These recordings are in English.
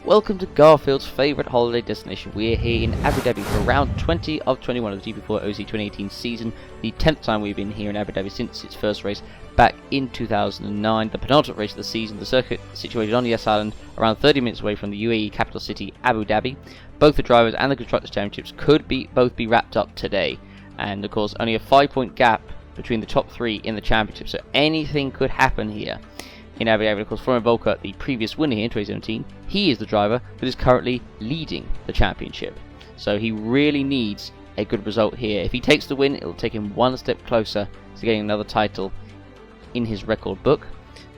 Welcome to Garfield's favourite holiday destination. We are here in Abu Dhabi for round 20 of 21 of the GP4 OC 2018 season. The 10th time we've been here in Abu Dhabi since its first race back in 2009. The penultimate race of the season. The circuit situated on Yes Island, around 30 minutes away from the UAE capital city Abu Dhabi. Both the drivers and the constructors championships could both be wrapped up today. And of course only a 5-point gap between the top three in the championship, so anything could happen here in Abu Dhabi. Of course, Florian Volker, the previous winner here in 2017, he is the driver that is currently leading the championship. So he really needs a good result here. If he takes the win, it will take him one step closer to getting another title in his record book.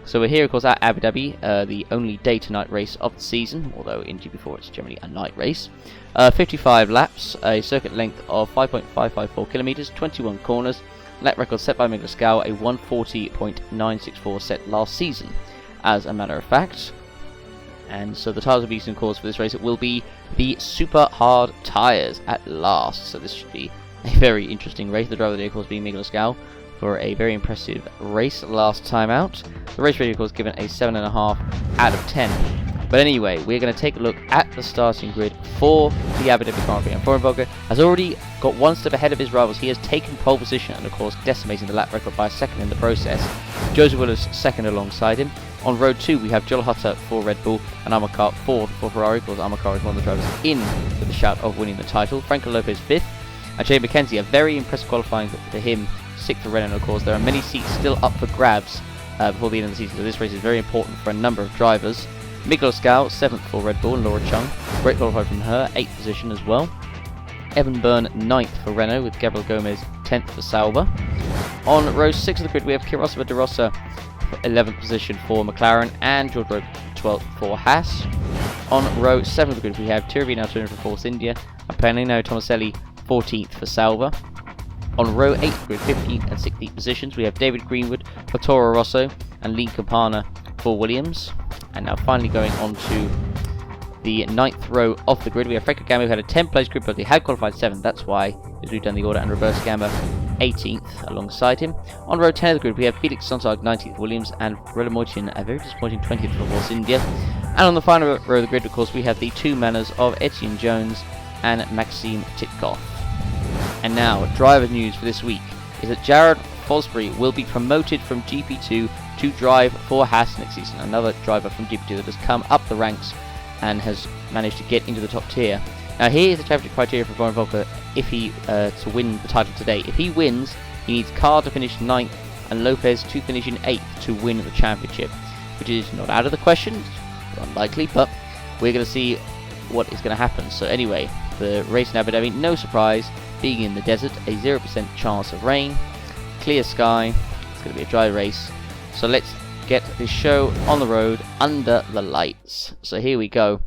So we're here, of course, at Abu Dhabi, the only day-to-night race of the season, although in GP4 it's generally a night race. 55 laps, a circuit length of 5.554 kilometers, 21 corners. Lap record set by Miguel Scal, a 140.964 set last season, as a matter of fact. And so the tyres will be used, of course, for this race. It will be the super hard tyres at last. So this should be a very interesting race. The driver of the day, of course, being Miguel Scal for a very impressive race last time out. The race rating, of course, given a 7.5 out of 10. But anyway, we're going to take a look at the starting grid for the Abu Dhabi Grand Prix. And Florian Volker has already got one step ahead of his rivals. He has taken pole position and, of course, decimating the lap record by a second in the process. Joseph Willis second alongside him. On road 2, we have Joel Hutter for Red Bull and Amarcar fourth for Ferrari. Of course, Amarcar is one of the drivers in with the shout of winning the title. Franco Lopez fifth. And Jay McKenzie, a very impressive qualifying for him, sixth for Renault. Of course, there are many seats still up for grabs before the end of the season, so this race is very important for a number of drivers. Miguel Scal, 7th for Red Bull, and Laura Chung, great qualified from her, 8th position as well. Evan Byrne, 9th for Renault, with Gabriel Gomez, 10th for Sauber. On row 6 of the grid, we have Kirosova de Rosa, 11th position for McLaren, and George Rowe, 12th for Haas. On row 7 of the grid, we have Tirvino Altoona for Force India, and Pernino Tomaselli, 14th for Sauber. On row 8 of the grid, 15th and 16th positions, we have David Greenwood for Toro Rosso, and Lee Campana for Williams. And now finally going on to the 9th row of the grid, we have Franco Gamba, who had a 10th place grid, but he had qualified 7th, that's why we've done the order, and Roberto Gamba 18th alongside him. On row 10 of the grid, we have Felix Sontag, 19th Williams, and Rela Moitin, a very disappointing 20th for Force India. And on the final row of the grid, of course, we have the two manners of Etienne Jones and Maxime Titkov. And now, driver news for this week is that Jared Fosbury will be promoted from GP2 to drive for Haas next season. Another driver from GP2 that has come up the ranks and has managed to get into the top tier. Now here is the championship criteria for Florian Volker if he to win the title today. If he wins, he needs Carr to finish 9th and Lopez to finish in 8th to win the championship, which is not out of the question, unlikely, but we're going to see what is going to happen. So anyway, the race in Abu Dhabi, no surprise, being in the desert, a 0% chance of rain, clear sky, it's going to be a dry race. So let's get this show on the road under the lights. So here we go.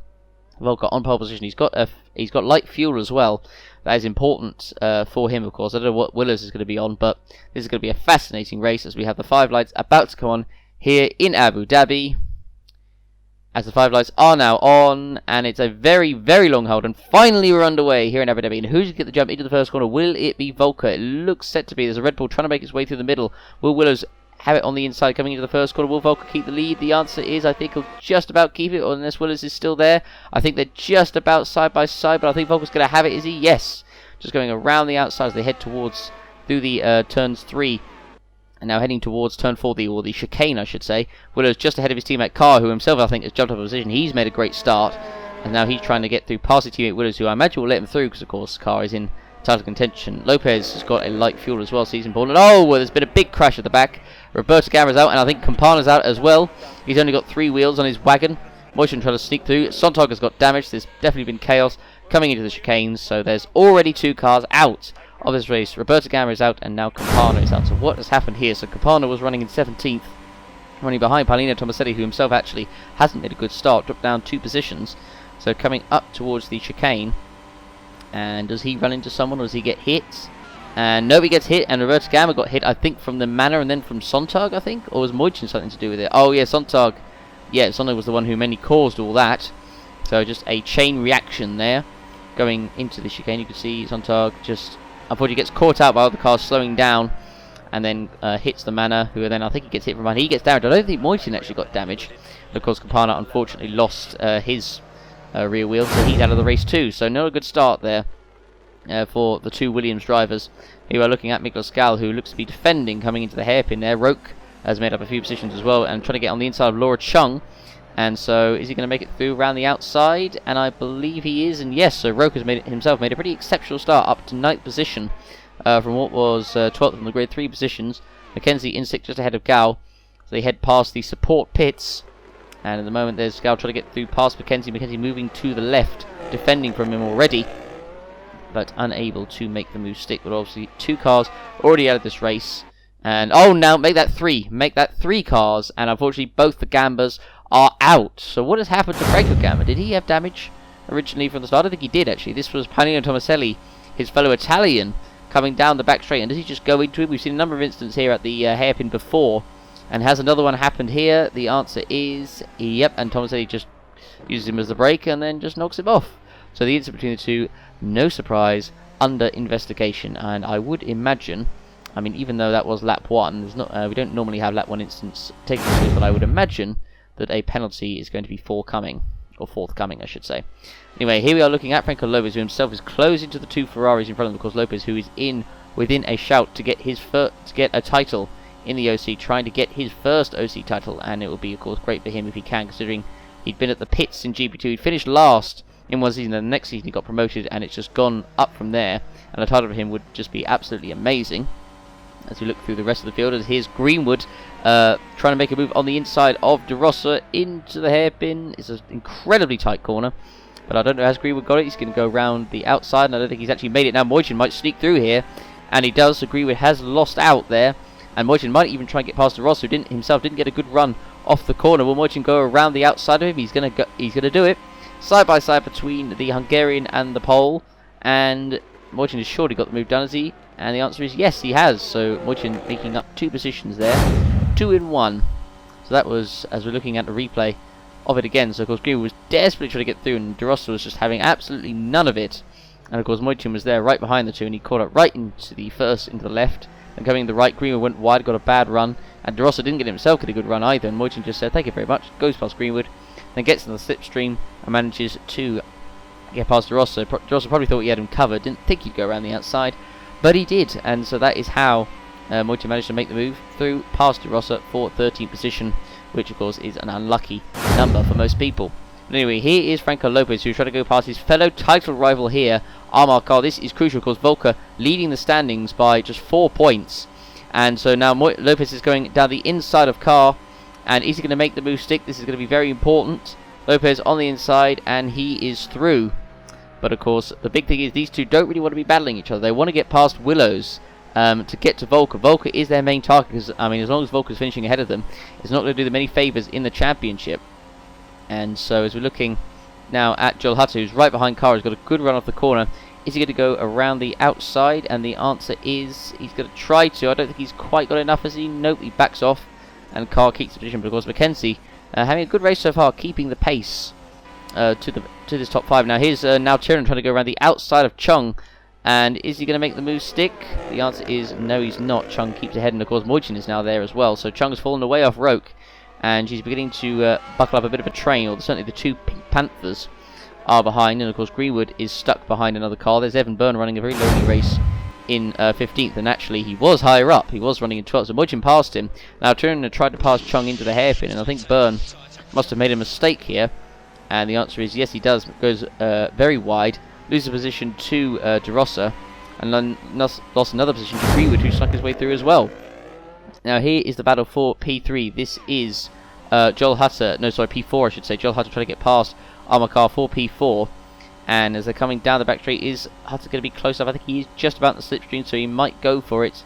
Volker on pole position. He's got light fuel as well. That is important for him, of course. I don't know what Willis is going to be on, but this is going to be a fascinating race as we have the 5 lights about to come on here in Abu Dhabi. As the 5 lights are now on, and it's a very, very long hold, and finally we're underway here in Abu Dhabi. And who's going to get the jump into the first corner? Will it be Volker? It looks set to be. There's a Red Bull trying to make its way through the middle. Will Willows have it on the inside coming into the first corner? Will Volker keep the lead? The answer is I think he'll just about keep it, unless Willis is still there. I think they're just about side by side, but I think Volker's going to have it. Is he? Yes. Just going around the outside as they head towards through the turns 3. And now heading towards turn 4, or the chicane, I should say. Willows just ahead of his teammate Carr, who himself, I think, has jumped up a position. He's made a great start. And now he's trying to get through past his teammate Willows, who I imagine will let him through, because, of course, Carr is in title contention. Lopez has got a light fuel as well, so he's important. Oh, well, there's been a big crash at the back. Roberto Gamma's out, and I think Campana's out as well. He's only got 3 wheels on his wagon. Moitin trying to sneak through. Sontag has got damage. There's definitely been chaos coming into the chicanes, so there's already 2 cars out of this race. Roberto Gamma is out, and now Campana is out. So what has happened here? So Campana was running in 17th, running behind Paolino Tomaselli, who himself actually hasn't made a good start, dropped down 2 positions. So coming up towards the chicane, and does he run into someone, or does he get hit? And nobody gets hit, and Roberto Gamma got hit, I think, from the manor and then from Sontag, I think? Or was Moitin something to do with it? Oh, yeah, Sontag. Yeah, Sontag was the one who mainly caused all that. So just a chain reaction there. Going into the chicane, you can see Sontag just, unfortunately, gets caught out by other cars slowing down. And then hits the manor, who then I think he gets hit from behind. He gets damaged. I don't think Moitin actually got damaged. Of course, Campana unfortunately lost his rear wheel, so he's out of the race too. So not a good start there for the two Williams drivers. Here we are looking at Miklos Gal, who looks to be defending coming into the hairpin there. Roke has made up a few positions as well and trying to get on the inside of Laura Chung. And so is he going to make it through around the outside? And I believe he is. And yes, so Roke has made a pretty exceptional start up to 9th position from what was 12th on the grid, 3 positions. Mackenzie in 6th just ahead of Gal. So they head past the support pits. And at the moment there's Gal trying to get through past Mackenzie. Mackenzie moving to the left, defending from him already, but unable to make the move stick. But obviously 2 cars already out of this race. And oh, now make that 3. Make that 3 cars. And unfortunately both the Gambas are out. So what has happened to Franco Gamba? Did he have damage originally from the start? I think he did actually. This was Panino Tomaselli, his fellow Italian, coming down the back straight. And does he just go into it? We've seen a number of instances here at the hairpin before. And has another one happened here? The answer is yep. And Tomaselli just uses him as the brake and then just knocks him off. So the incident between the two, no surprise, under investigation. And I would imagine, I mean, even though that was lap 1, there's not, we don't normally have lap 1 instance taken place, but I would imagine that a penalty is going to be forthcoming, I should say. Anyway, here we are looking at Franco Lopez, who himself is closing to the 2 Ferraris in front of him. Of course, Lopez, who is within a shout to get a title in the OC, trying to get his first OC title, and it would be, of course, great for him if he can, considering he'd been at the pits in GP2. He'd finished last in one season, and the next season he got promoted, and it's just gone up from there, and a title for him would just be absolutely amazing. As we look through the rest of the field, as here's Greenwood trying to make a move on the inside of De Rossa into the hairpin. It's an incredibly tight corner, but I don't know, has Greenwood got it? He's going to go around the outside, and I don't think he's actually made it. Now Moichin might sneak through here, and he does, so Greenwood has lost out there, and Moichin might even try and get past De Rossa, who didn't get a good run off the corner. Will Moichin go around the outside of him? He's going to do it. Side by side between the Hungarian and the Pole, and Moichin has surely got the move done, has he? And the answer is yes, he has. So Moichin making up 2 positions there, 2 in 1. So that was, as we're looking at the replay of it again. So of course Greenwood was desperately trying to get through, and De Rossa was just having absolutely none of it. And of course Moichin was there right behind the 2, and he caught up right into the first, into the left. And coming to the right, Greenwood went wide, got a bad run, and De Rossa didn't get a good run either. And Moichin just said, "Thank you very much," goes past Greenwood, then gets in the slipstream and manages to get past De Rossa. De Rossa probably thought he had him covered, didn't think he'd go around the outside, but he did, and so that is how Moichin managed to make the move through past De Rossa for 13th position, which of course is an unlucky number for most people. But anyway, here is Franco Lopez, who's trying to go past his fellow title rival here, Amar Kar. This is crucial, because Volker leading the standings by just 4 points, and so now Lopez is going down the inside of Kar, and is he going to make the move stick? This is going to be very important. Lopez on the inside, and he is through. But of course, the big thing is these two don't really want to be battling each other. They want to get past Willows to get to Volker. Volker is their main target, because, I mean, as long as Volker's finishing ahead of them, it's not going to do them any favours in the championship. And so as we're looking now at Joel Hutter, who's right behind Kar, has got a good run off the corner. Is he going to go around the outside? And the answer is he's going to try to. I don't think he's quite got enough, has he? Nope, he backs off, and Kar keeps the position. But of course, Mackenzie having a good race so far, keeping the pace to this top 5. Now here's now Tiernan trying to go around the outside of Chung, and is he going to make the move stick? The answer is no, he's not. Chung keeps ahead, and of course Moichin is now there as well. So Chung has fallen away off Roke, and she's beginning to buckle up a bit of a train, or certainly the 2 Pink Panthers are behind, and of course Greenwood is stuck behind another car. There's Evan Byrne running a very lonely race in 15th, and actually he was higher up. He was running in 12th, so Moichin passed him. Now Tiernan tried to pass Chung into the hairpin, and I think Byrne must have made a mistake here. And the answer is yes, he does. Goes very wide, loses position to De Rossa, and then lost another position to Greenwood, who snuck his way through as well. Now here is the battle for P3. This is Joel Hutter, no sorry, P4 I should say. Joel Hutter trying to get past Amakar for P4, and as they're coming down the back straight, is Hutter going to be close up? I think he's just about the slipstream, so he might go for it.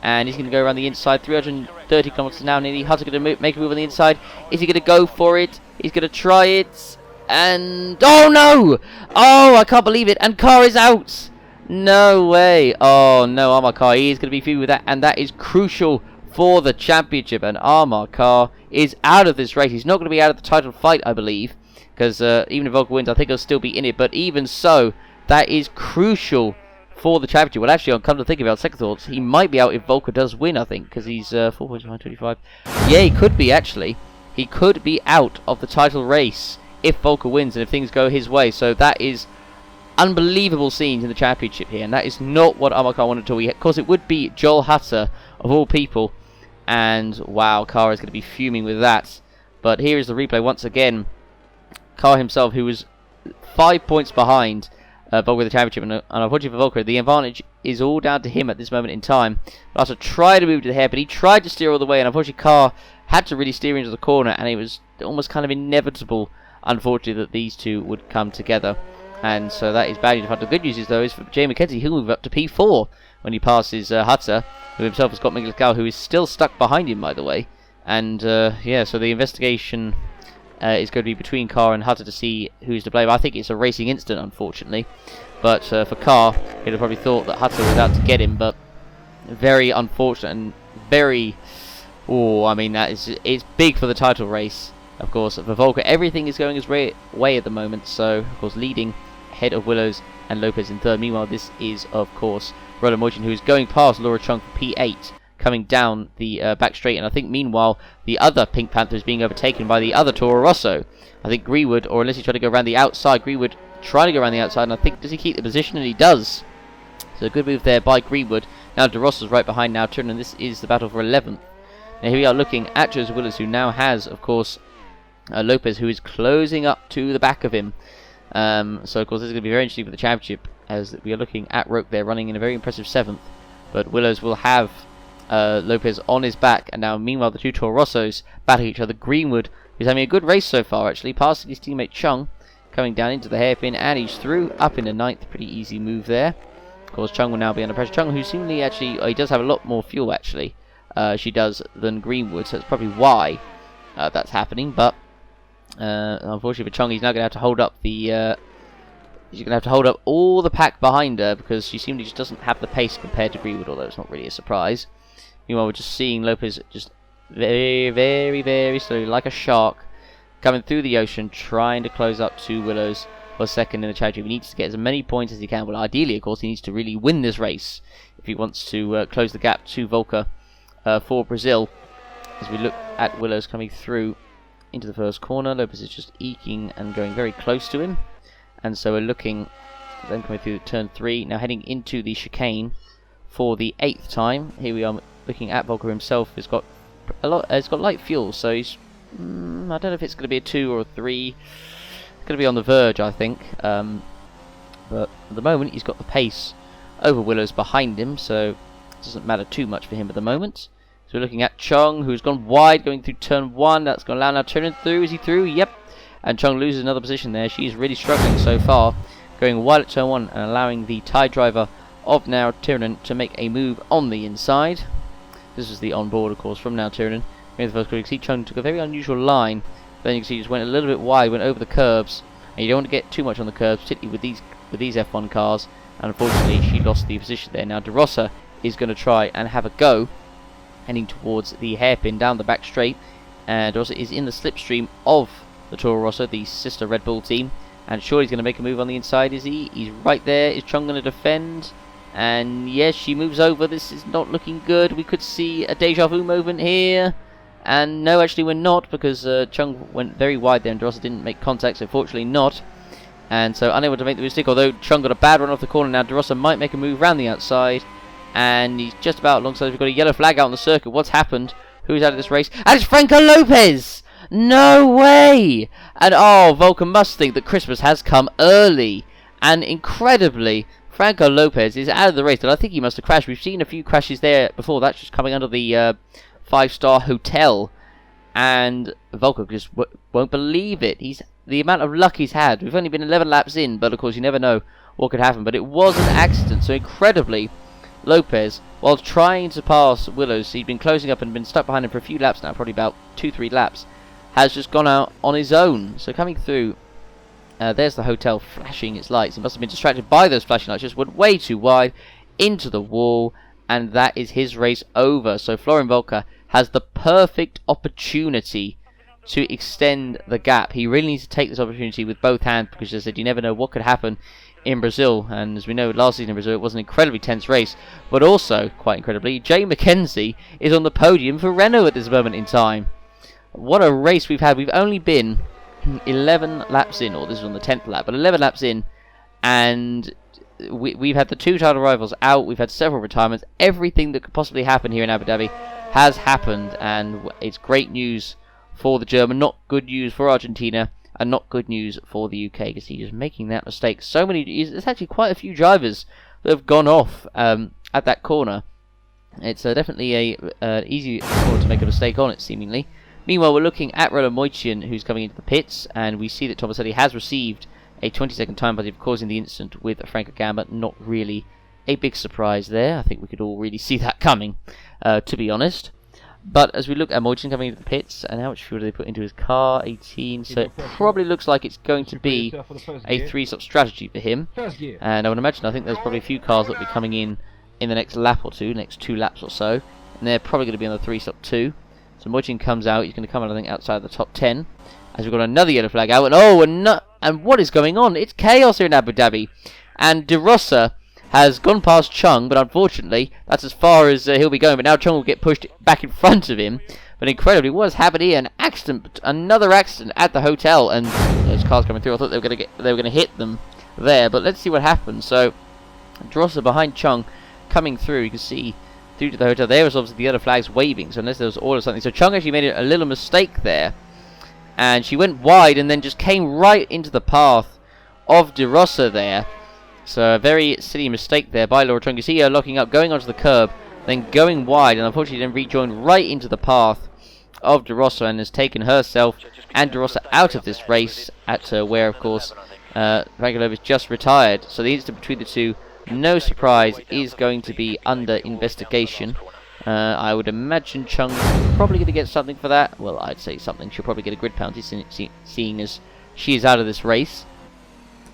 And he's going to go around the inside, 330 kilometers an hour nearly. Hutter going to make a move on the inside. Is he going to go for it? He's going to try it. And oh no! Oh, I can't believe it! And Kar is out! No way! Oh no, Amar Kar, he is going to be feud with that, and that is crucial for the championship. And Amar Kar is out of this race. He's not going to be out of the title fight, I believe, because even if Volker wins, I think he'll still be in it. But even so, that is crucial for the championship. Well, actually, I'll come to think about second thoughts, he might be out if Volker does win, I think, because he's 4 points behind 25. Yeah, he could be, actually. He could be out of the title race if Volker wins and if things go his way. So that is unbelievable scenes in the championship here, and that is not what Amarkar wanted to. Of course, it would be Joel Hutter of all people, and wow, Carr is going to be fuming with that. But here is the replay once again. Carr himself, who was 5 points behind Volker the championship, and unfortunately for Volker, the advantage is all down to him at this moment in time. Hutter tried to move to the hair, but he tried to steer all the way, and unfortunately Carr had to really steer into the corner, and it was almost kind of inevitable, unfortunately, that these two would come together. And so that is bad news. The good news is, though, is for Jay McKenzie, he'll move up to P4 when he passes Hutter, who himself has got Miguel Gal, who is still stuck behind him, by the way. And yeah, so the investigation is going to be between Carr and Hutter to see who's to blame. I think it's a racing incident, unfortunately. But for Carr, he'd have probably thought that Hutter was out to get him. But very unfortunate and very... Oh, I mean, it's big for the title race, of course. For Volker, everything is going his way at the moment. So, of course, leading ahead of Willows and Lopez in third. Meanwhile, this is, of course, Roland Mojin, who is going past Laura Chung for P8, coming down the back straight. And I think, meanwhile, the other Pink Panther is being overtaken by the other Toro Rosso. I think Greenwood, or unless he tried to go around the outside, Greenwood trying to go around the outside, and I think, does he keep the position? And he does. So a good move there by Greenwood. Now De Rosso's right behind now, Turner, and this is the battle for 11th. Now here we are looking at Joseph Willis, who now has, of course, Lopez, who is closing up to the back of him. So, of course, this is going to be very interesting for the championship, as we are looking at Roque there, running in a very impressive 7th. But Willows will have Lopez on his back, and now, meanwhile, the two Toro Rossos battle each other. Greenwood, who's having a good race so far, actually, passing his teammate Chung, coming down into the hairpin, and he's through, up in the 9th. Pretty easy move there. Of course, Chung will now be under pressure. Chung, who seemingly actually, he does have a lot more fuel, actually, she does, than Greenwood, so that's probably why that's happening. But unfortunately for Chung, he's now going to have to hold up the she's going to have to hold up all the pack behind her, because she seemingly just doesn't have the pace compared to Greenwood, although it's not really a surprise. Meanwhile, we're just seeing Lopez just very, very, very slowly, like a shark, coming through the ocean, trying to close up to Willows for second in the championship. He needs to get as many points as he can. Well, ideally, of course, he needs to really win this race if he wants to close the gap to Volker for Brazil. As we look at Willows coming through into the first corner, Lopez is just eking and going very close to him. And so we're looking, then coming through turn 3, now heading into the chicane for the 8th time. Here we are looking at Volker himself. He's got light fuel, so he's I don't know if it's going to be a 2 or a 3. It's going to be on the verge, I think. But at the moment, he's got the pace over Willows behind him, so it doesn't matter too much for him at the moment. So we're looking at Chung, who's gone wide, going through turn 1. That's going to allow now turning through. Is he through? Yep. And Chung loses another position there. She's really struggling so far, going wide at turn 1 and allowing the tie driver of now Tyrrell to make a move on the inside. This is the on-board, of course, from now Tyrrell. The first corner, you can see Chung took a very unusual line. Then you can see he just went a little bit wide, went over the curbs, and you don't want to get too much on the curbs, particularly with these F1 cars. And unfortunately, she lost the position there. Now De Rossa is going to try and have a go, heading towards the hairpin down the back straight. And De Rossa is in the slipstream of the Toro Rosso, the sister Red Bull team. And sure, he's going to make a move on the inside, is he? He's right there. Is Chung going to defend? And yes, she moves over. This is not looking good. We could see a deja vu moment here. And no, actually we're not, because Chung went very wide there and De Rossa didn't make contact, so fortunately not. And so unable to make the mistake, although Chung got a bad run off the corner. Now De Rossa might make a move round the outside. And he's just about alongside. We've got a yellow flag out on the circuit. What's happened? Who's out of this race? And it's Franco Lopez! No way! And oh, Volker must think that Christmas has come early. And incredibly, Franco Lopez is out of the race. And I think he must have crashed. We've seen a few crashes there before. That's just coming under the 5-star hotel. And Volker just won't believe it. The amount of luck he's had. We've only been 11 laps in, but of course you never know what could happen. But it was an accident. So incredibly, Lopez, while trying to pass Willows, he'd been closing up and been stuck behind him for a few laps now, probably about 2-3 laps, has just gone out on his own. So coming through, there's the hotel flashing its lights. He must have been distracted by those flashing lights, just went way too wide into the wall, and that is his race over. So Florian Volker has the perfect opportunity to extend the gap. He really needs to take this opportunity with both hands, because as I said, you never know what could happen in Brazil. And as we know, last season in Brazil it was an incredibly tense race, but also, quite incredibly, Jay McKenzie is on the podium for Renault at this moment in time. What a race we've had. We've only been 11 laps in, or this is on the 10th lap, but 11 laps in, and we've had the two title rivals out, we've had several retirements, everything that could possibly happen here in Abu Dhabi has happened, and it's great news for the German, not good news for Argentina, and not good news for the UK, because he's just making that mistake. So many, there's actually quite a few drivers that have gone off at that corner. It's definitely a easy corner to make a mistake on it, seemingly. Meanwhile, we're looking at Roland Moitian, who's coming into the pits, and we see that Tomaselli has received a 20-second time penalty for causing the incident with Franco Gamba. Not really a big surprise there. I think we could all really see that coming, to be honest. But as we look at Moitian coming into the pits, and how much fuel do they put into his car? 18, so it probably looks like it's going to be a 3-stop strategy for him. And I would imagine, I think there's probably a few cars that will be coming in the next lap or two, next 2 laps or so, and they're probably going to be on the 3-stop too. So Moitian comes out, he's going to come out, I think, outside the top 10, as we've got another yellow flag out, and oh, and what is going on? It's chaos here in Abu Dhabi, and De Rosa has gone past Chung, but unfortunately, that's as far as he'll be going, but now Chung will get pushed back in front of him. But incredibly, what has happened here? An accident, another accident at the hotel, and those cars coming through, I thought they were going to hit them there, but let's see what happens. So, De Rosa behind Chung, coming through, you can see through to the hotel. There was obviously the other flags waving, so unless there was order or something. So Chung actually made a little mistake there, and she went wide and then just came right into the path of De Rosa there. So a very silly mistake there by Laura Chung. You see her locking up, going onto the curb, then going wide, and unfortunately then rejoined right into the path of De Rosa, and has taken herself and De Rosa out of this race at where, of course, Franco Lopez just retired. So the incident between the two, no surprise, is going to be under investigation. I would imagine Chung's probably going to get something for that. Well, I'd say something. She'll probably get a grid penalty, seeing as she is out of this race.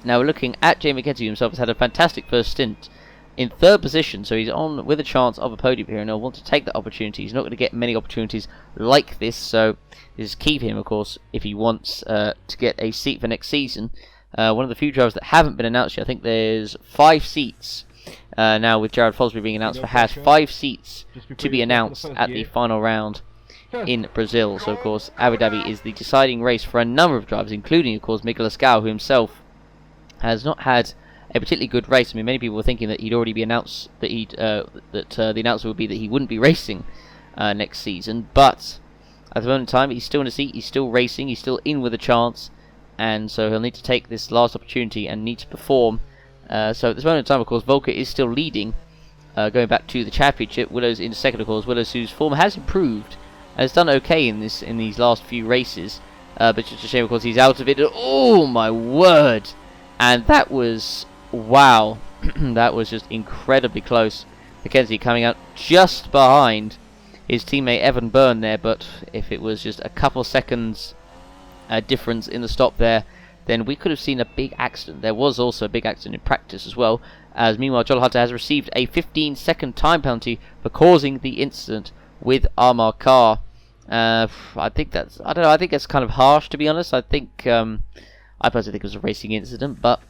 Now we're looking at Jay McKenzie, who himself has had a fantastic first stint in 3rd position, so he's on with a chance of a podium here, and he'll want to take that opportunity. He's not going to get many opportunities like this, so this is key for him, of course, if he wants to get a seat for next season. One of the few drivers that haven't been announced yet. I think there's 5 seats now, with Jared Fosbury being announced for Haas. 5 seats to be announced at the final round in Brazil. So, of course, Abu Dhabi is the deciding race for a number of drivers, including, of course, Miguel Ascao, who himself has not had a particularly good race. I mean, many people were thinking that he'd already be announced, that the announcement would be that he wouldn't be racing next season. But at the moment in time, he's still in a seat, he's still racing, he's still in with a chance. And so he'll need to take this last opportunity and need to perform. So at this moment in time, of course, Volker is still leading, going back to the championship. Willows in second, of course. Willows, whose form has improved, has done okay in these last few races. But it's just a shame, of course, he's out of it. Oh my word! And that was, wow, that was just incredibly close. McKenzie coming out just behind his teammate Evan Byrne there, but if it was just a couple seconds difference in the stop there, then we could have seen a big accident. There was also a big accident in practice as well, as meanwhile Joel Hunter has received a 15-second time penalty for causing the incident with Amar Khan. I think that's, I don't know, I think that's kind of harsh, to be honest. I think I personally think it was a racing incident, but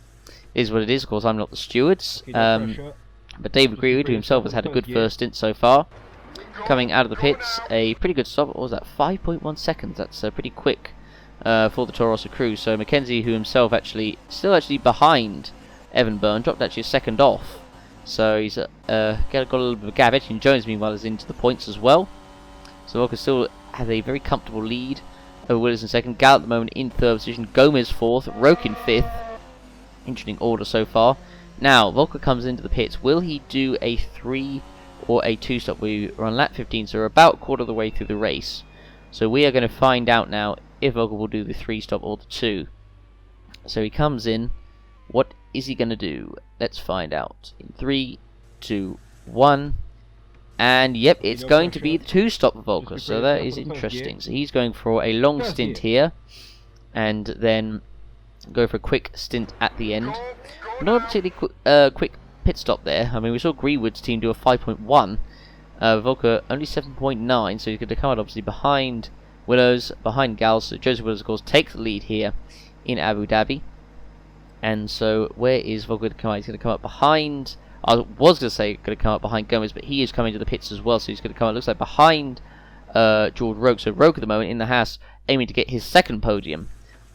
it is what it is. Of course, I'm not the stewards. But David Greenwood, who himself has had a good first stint so far, coming out of the pits, a pretty good stop. What was that? 5.1 seconds. That's pretty quick for the Toro Rosso crew. So McKenzie, who himself still behind Evan Byrne, dropped actually a second off. So he's got a little bit of a gap. Etienne Jones, meanwhile, is into the points as well. So Volker still has a very comfortable lead over Willis in second. Gal at the moment in 3rd position. Gomez 4th. Roque in 5th. Interesting order so far. Now, Volker comes into the pits. Will he do a 3 or a 2 stop? We're on lap 15, so we're about a quarter of the way through the race. So we are going to find out now if Volker will do the 3 stop or the 2. So he comes in. What is he going to do? Let's find out. In 3, 2, 1. And yep, it's going to be the 2 stop for Volker. So that is interesting. So he's going for a long stint here, and then go for a quick stint at the end. Not a particularly quick pit stop there. I mean, we saw Greenwood's team do a 5.1. Volker only 7.9, so he's going to come out obviously behind Willows, behind Gals. So Joseph Willows, of course, takes the lead here in Abu Dhabi. And so where is Volker going to come out? He's going to come up behind... I was going to say going to come up behind Gomez, but he is coming to the pits as well, so he's going to come out, looks like, behind George Roque. So Roque at the moment in the Haas, aiming to get his second podium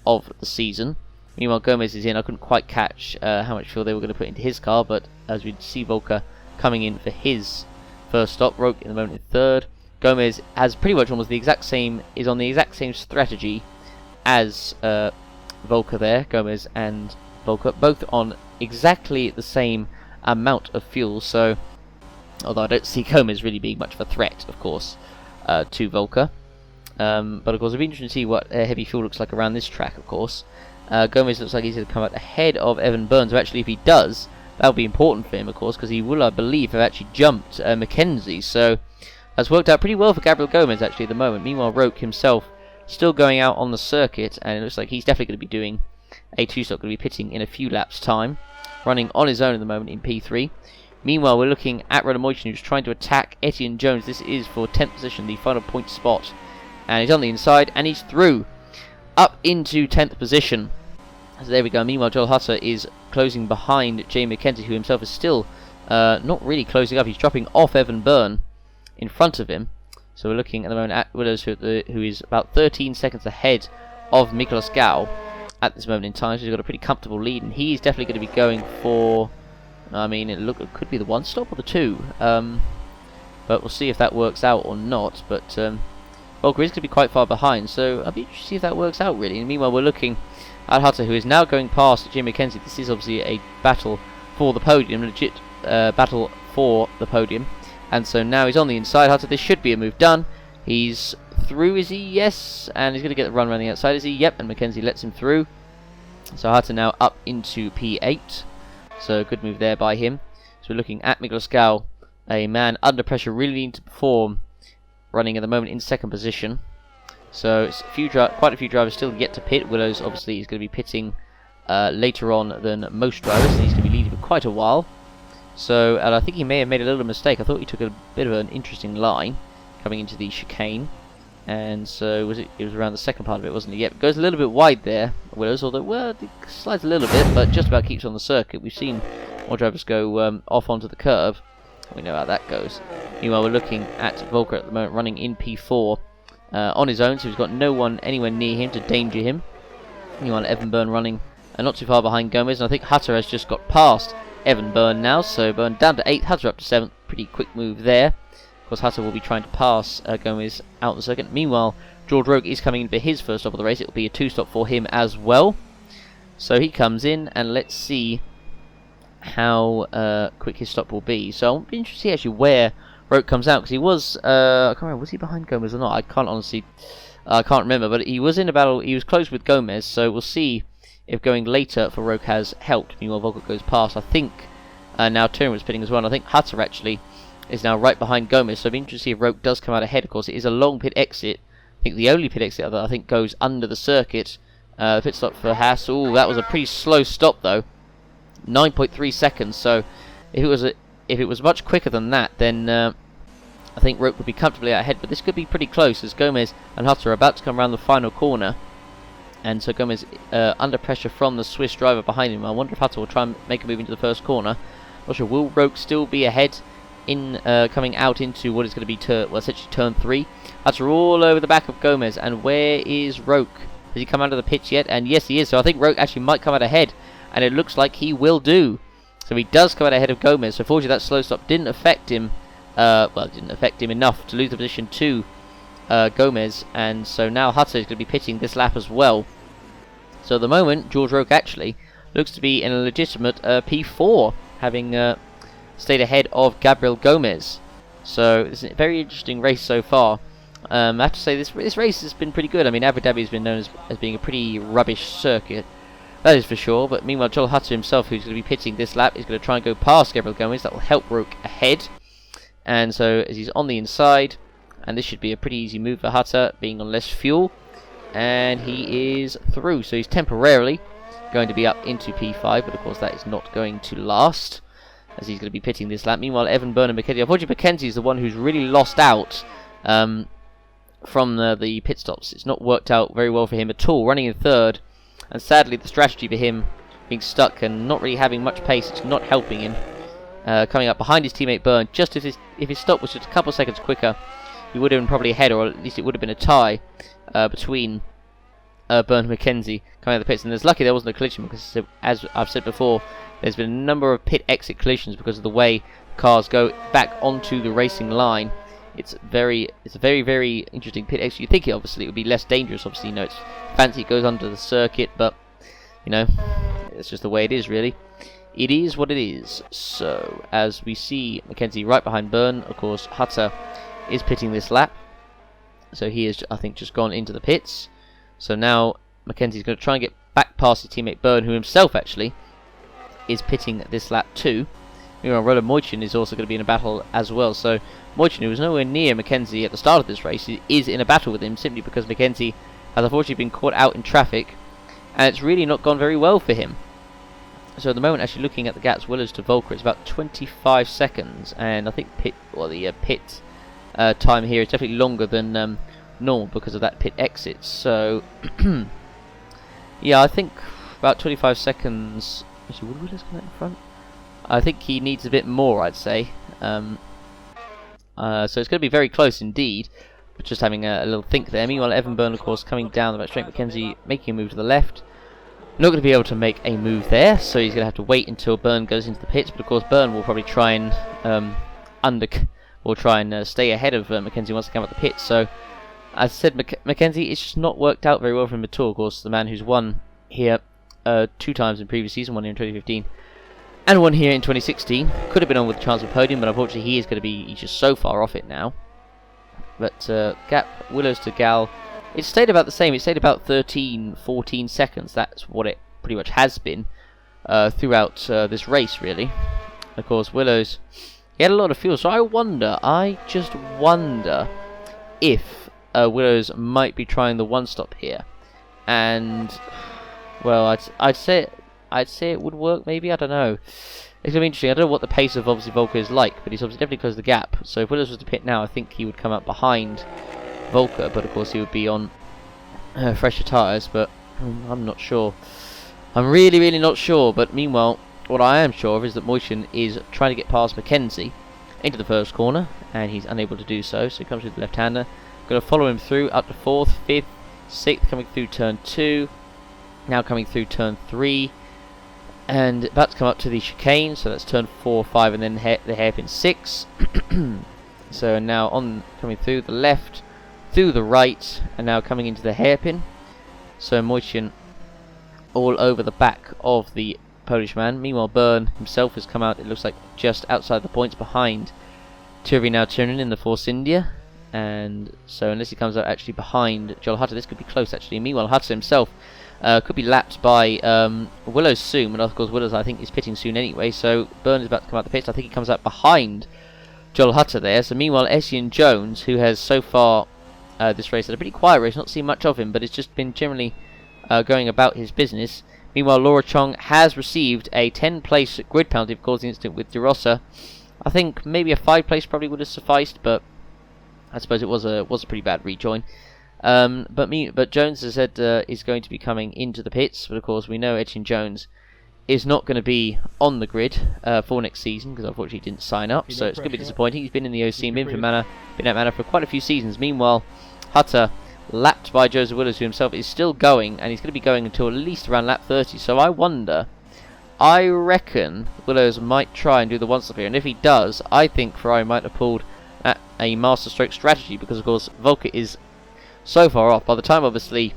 of the season. Meanwhile, Gomez is in. I couldn't quite catch how much fuel they were going to put into his car, but as we see Volker coming in for his first stop, Roke in the moment in third. Gomez has pretty much almost the exact same, is on the exact same strategy as Volker there. Gomez and Volker both on exactly the same amount of fuel, so although I don't see Gomez really being much of a threat, of course, to Volker. But of course it'll be interesting to see what heavy fuel looks like around this track, of course. Gomez looks like he's going to come out ahead of Evan Burns, so actually if he does, that'll be important for him, of course, because he will, I believe, have actually jumped Mackenzie, so that's worked out pretty well for Gabriel Gomez actually at the moment. Meanwhile, Roke himself still going out on the circuit, and it looks like he's definitely going to be doing a two-stop, going to be pitting in a few laps' time, running on his own at the moment in P3. Meanwhile, we're looking at Ronan Moyton, who's trying to attack Etienne Jones. This is for 10th position, the final point spot, and he's on the inside, and he's through, up into 10th position. So there we go. Meanwhile, Joel Hutter is closing behind Jay McKenzie, who himself is still not really closing up. He's dropping off Evan Byrne in front of him. So we're looking at the moment at Willows, who is about 13 seconds ahead of Nicolas Gao at this moment in time. So he's got a pretty comfortable lead, and he's definitely going to be going for, I mean, it could be the one stop or the two. But we'll see if that works out or not. But Volker is going to be quite far behind, so I'll be interested to see if that works out really. And meanwhile, we're looking at Hutter, who is now going past Jim McKenzie. This is obviously a battle for the podium, legit battle for the podium. And so now he's on the inside. Hutter, this should be a move done. He's through, is he? Yes. And he's going to get the run around the outside, is he? Yep. And McKenzie lets him through. So Hutter now up into P8. So good move there by him. So we're looking at Nicolas Gao, a man under pressure, really needing to perform, running at the moment in second position. So it's quite a few drivers still yet to pit. Willows obviously is going to be pitting later on than most drivers, and he's going to be leading for quite a while. So, and I think he may have made a little mistake. I thought he took a bit of an interesting line coming into the chicane, and so it was around the second part of it, wasn't it? Yep, it goes a little bit wide there, Willows, although, well, it slides a little bit, but just about keeps on the circuit. We've seen more drivers go off onto the curve. We know how that goes. Meanwhile, we're looking at Volker at the moment running in P4 on his own, so he's got no one anywhere near him to danger him. Meanwhile, Evan Byrne running not too far behind Gomez, and I think Hutter has just got past Evan Byrne now, so Byrne down to 8th, Hutter up to 7th. Pretty quick move there. Of course, Hutter will be trying to pass Gomez out the circuit. Meanwhile, George Roke is coming in for his first stop of the race. It will be a two-stop for him as well. So he comes in, and let's see how quick his stop will be. So I'll be interested to see actually where Roke comes out, because he was, I can't remember, was he behind Gomez or not? I can't honestly, I can't remember, but he was in a battle, he was close with Gomez, so we'll see if going later for Roke has helped. Meanwhile, Volker goes past. I think now Turner was pitting as well, and I think Hutter actually is now right behind Gomez, so I'll be interested to see if Roke does come out ahead. Of course, it is a long pit exit. I think the only pit exit that I think goes under the circuit. Pit stop for Haas. Ooh, that was a pretty slow stop though. 9.3 seconds, so if it was much quicker than that, then I think Roke would be comfortably out ahead, but this could be pretty close as Gomez and Hutter are about to come around the final corner. And so Gomez under pressure from the Swiss driver behind him. I wonder if Hutter will try and make a move into the first corner. Not sure. Will Roke still be ahead in coming out into what is going to be essentially turn 3? Hutter all over the back of Gomez. And where is Roke? Has he come out of the pits yet? And yes, he is. So I think Roke actually might come out ahead. And it looks like he will do. So he does come out ahead of Gomez. So fortunately that slow stop didn't affect him. Well, it didn't affect him enough to lose the position to Gomez, and so now Hutter is going to be pitting this lap as well. So at the moment, George Roke actually looks to be in a legitimate P4, having stayed ahead of Gabriel Gomez. So it's a very interesting race so far. I have to say this race has been pretty good. I mean, Abu Dhabi has been known as being a pretty rubbish circuit, that is for sure. But meanwhile, Joel Hutter himself, who's going to be pitting this lap, is going to try and go past Gabriel Gomez. That will help Roke ahead. And so as he's on the inside, and this should be a pretty easy move for Hutter, being on less fuel, and he is through. So he's temporarily going to be up into P5, but of course that is not going to last, as he's going to be pitting this lap. Meanwhile, Evan Byrne and McKenzie, unfortunately McKenzie is the one who's really lost out from the pit stops. It's not worked out very well for him at all, running in third, and sadly the strategy for him being stuck and not really having much pace, it's not helping him. Coming up behind his teammate Byrne. Just if his stop was just a couple of seconds quicker, he would have been probably ahead, or at least it would have been a tie between Byrne and McKenzie coming out of the pits, and it's lucky there wasn't a collision because, as I've said before, there's been a number of pit exit collisions because of the way cars go back onto the racing line. It's a very, very interesting pit exit. You think it obviously would be less dangerous. Obviously, you know, it's fancy, it goes under the circuit, but you know, it's just the way it is, really. It is what it is. So, as we see McKenzie right behind Byrne, of course, Hutter is pitting this lap. So he has, I think, just gone into the pits. So now McKenzie's going to try and get back past his teammate Byrne, who himself actually is pitting this lap too. Meanwhile, Roland Moichin is also going to be in a battle as well. So Moichin, who was nowhere near McKenzie at the start of this race, is in a battle with him simply because McKenzie has unfortunately been caught out in traffic, and it's really not gone very well for him. So at the moment, actually looking at the gaps, Willows to Volker, it's about 25 seconds, and I think pit time here is definitely longer than normal because of that pit exit. So yeah, I think about 25 seconds. Actually, would Willows come out in front? I think he needs a bit more, I'd say. So it's going to be very close indeed. But just having a little think there. Meanwhile, Evan Byrne, of course, coming down the back straight. McKenzie making a move to the left. Not going to be able to make a move there, so he's going to have to wait until Byrne goes into the pits. But of course, Byrne will probably try and stay ahead of McKenzie once they come out the pits. So, as I said, McKenzie, it's just not worked out very well for him at all. Of course, the man who's won here 2 times in previous season, one here in 2015 and one here in 2016, could have been on with a chance of podium, but unfortunately he is going to be, he's just so far off it now. But gap Willows to Gal, it stayed about the same. It stayed about 13-14 seconds. That's what it pretty much has been throughout this race, really. Of course, Willows, he had a lot of fuel, so I just wonder if Willows might be trying the one-stop here. And, well, I'd say it would work, maybe, I don't know. It's going to be interesting. I don't know what the pace of, obviously, Volker is like, but he's obviously definitely closed the gap. So if Willows was to pit now, I think he would come up behind Volker, but of course he would be on fresher tyres, but I'm not sure. I'm really not sure, but meanwhile, what I am sure of is that Moichin is trying to get past McKenzie into the first corner, and he's unable to do so, so he comes with the left-hander. Going to follow him through up to 4th, 5th, 6th, coming through turn 2, now coming through turn 3, and about to come up to the chicane, so that's turn 4, 5, and then the hairpin 6. So now on coming through the left, through the right, and now coming into the hairpin. So Moichin all over the back of the Polish man. Meanwhile, Byrne himself has come out, it looks like, just outside the points behind Turvi now Turnin in the Force India. And so unless he comes out actually behind Joel Hutter, this could be close actually. Meanwhile, Hutter himself could be lapped by Willows soon, and of course Willows I think is pitting soon anyway, so Byrne is about to come out the pits. I think he comes out behind Joel Hutter there. So meanwhile, Essian Jones, who has so far this race had a pretty quiet race, not seen much of him, but it's just been generally going about his business. Meanwhile, Laura Chong has received a 10-place grid penalty for causing incident with De Rosa. I think maybe a 5 place probably would have sufficed, but I suppose it was a pretty bad rejoin. But Jones, as I said, is going to be coming into the pits. But of course, we know Etienne Jones is not going to be on the grid for next season because unfortunately he didn't sign up. So it's going to be disappointing. He's been in the OC and been at Manor for quite a few seasons. Meanwhile, Hutter, lapped by Joseph Willows, who himself is still going, and he's going to be going until at least around lap 30. So I reckon Willows might try and do the one-stop here. And if he does, I think Ferrari might have pulled a master stroke strategy because, of course, Volker is so far off. By the time, obviously,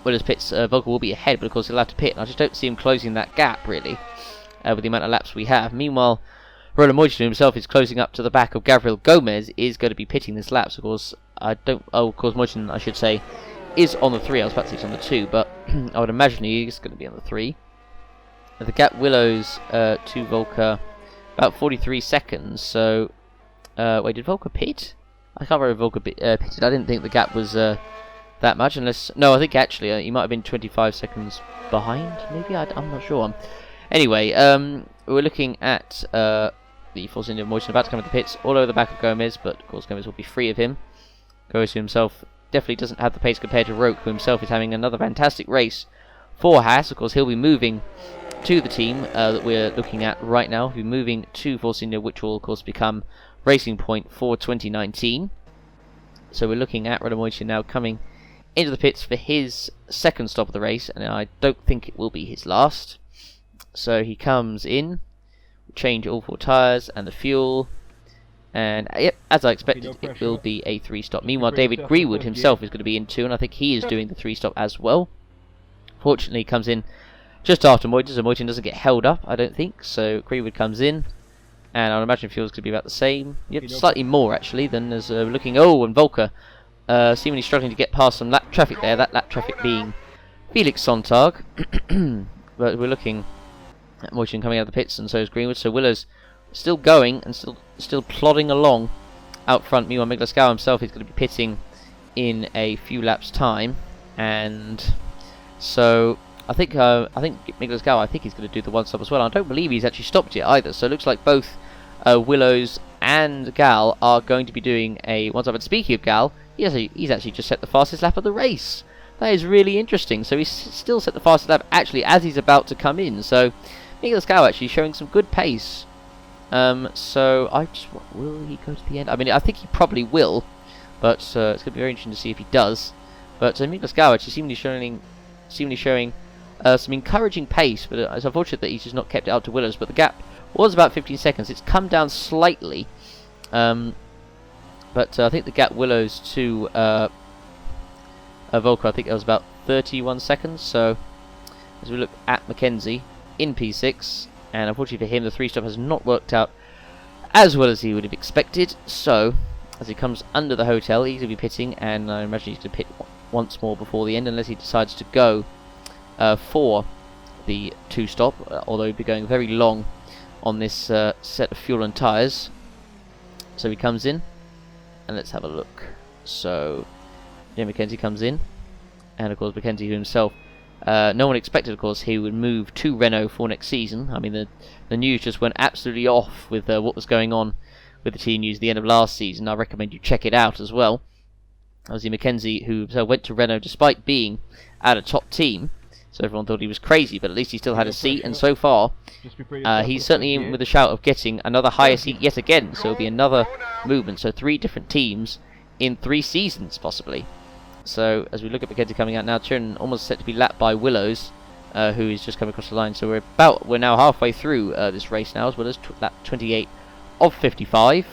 Willows pits, Volker will be ahead, but of course he'll have to pit. And I just don't see him closing that gap, really, with the amount of laps we have. Meanwhile, Roland Moichin himself is closing up to the back of Gabriel Gomez, is going to be pitting this lap. So, of course, Moichin, I should say, is on the 3. I was about to say he's on the 2, but I would imagine he is going to be on the 3. The gap Willows to Volker, about 43 seconds. So, wait, did Volker pit? I can't remember if Volker pitted. I didn't think the gap was that much, unless... No, I think actually he might have been 25 seconds behind, maybe? I'm not sure. Anyway, we're looking at the Force India Moichin about to come to the pits, all over the back of Gomez, but of course Gomez will be free of him. Gomez himself definitely doesn't have the pace compared to Roke, who himself is having another fantastic race for Haas. Of course, he'll be moving to the team that we're looking at right now. He'll be moving to Force India, which will, of course, become Racing Point for 2019. So we're looking at Roland Moichin now coming into the pits for his second stop of the race, and I don't think it will be his last. So he comes in, change all 4 tyres and the fuel, and yep, as I expected, it will be a 3-stop. Meanwhile, David Greenwood himself is going to be in too, and I think he is doing the 3-stop as well. Fortunately, he comes in just after Moyton, so Moyton doesn't get held up, I don't think. So Greenwood comes in, and I would imagine fuel's going to be about the same. Yep, slightly more actually than as looking. Oh, and Volker seemingly struggling to get past some lap traffic there. That lap traffic being Felix Sontag, but we're looking at Moyton coming out of the pits, and so is Greenwood. So Willows still going and still plodding along out front. Meanwhile, Miglasgow himself is going to be pitting in a few laps' time, and so I think Miglasgow, I think he's going to do the 1-stop as well. I don't believe he's actually stopped yet either. So it looks like both Willows and Gal are going to be doing a 1-stop. And speaking of Gal, he's actually just set the fastest lap of the race. That is really interesting. So he's still set the fastest lap actually as he's about to come in. So Miglasgow actually showing some good pace. So will he go to the end? I mean, I think he probably will, but it's going to be very interesting to see if he does. But Miglasgow actually seemingly showing some encouraging pace, but it's unfortunate that he's just not kept it out to Willows. But the gap was about 15 seconds. It's come down slightly, but I think the gap Willows to Volker, I think it was about 31 seconds. So as we look at Mackenzie in P6, and unfortunately for him, the 3-stop has not worked out as well as he would have expected. So as he comes under the hotel, he's going to be pitting, and I imagine he's going to pit once more before the end, unless he decides to go for the 2-stop, although he'd be going very long on this set of fuel and tyres. So he comes in, and let's have a look. So Jim Mackenzie comes in, and of course Mackenzie himself, no one expected, of course, he would move to Renault for next season. I mean, the news just went absolutely off with what was going on with the team news at the end of last season. I recommend you check it out as well. Obviously Mackenzie, who went to Renault despite being at a top team, so everyone thought he was crazy, but at least he still had a seat, and so far he's certainly in with a shout of getting another higher seat yet again. So it'll be another movement, so 3 different teams in 3 seasons possibly. So as we look at Mackenzie coming out now, Turin almost set to be lapped by Willows, who is just coming across the line. So we're now halfway through this race now, as well as lap 28 of 55,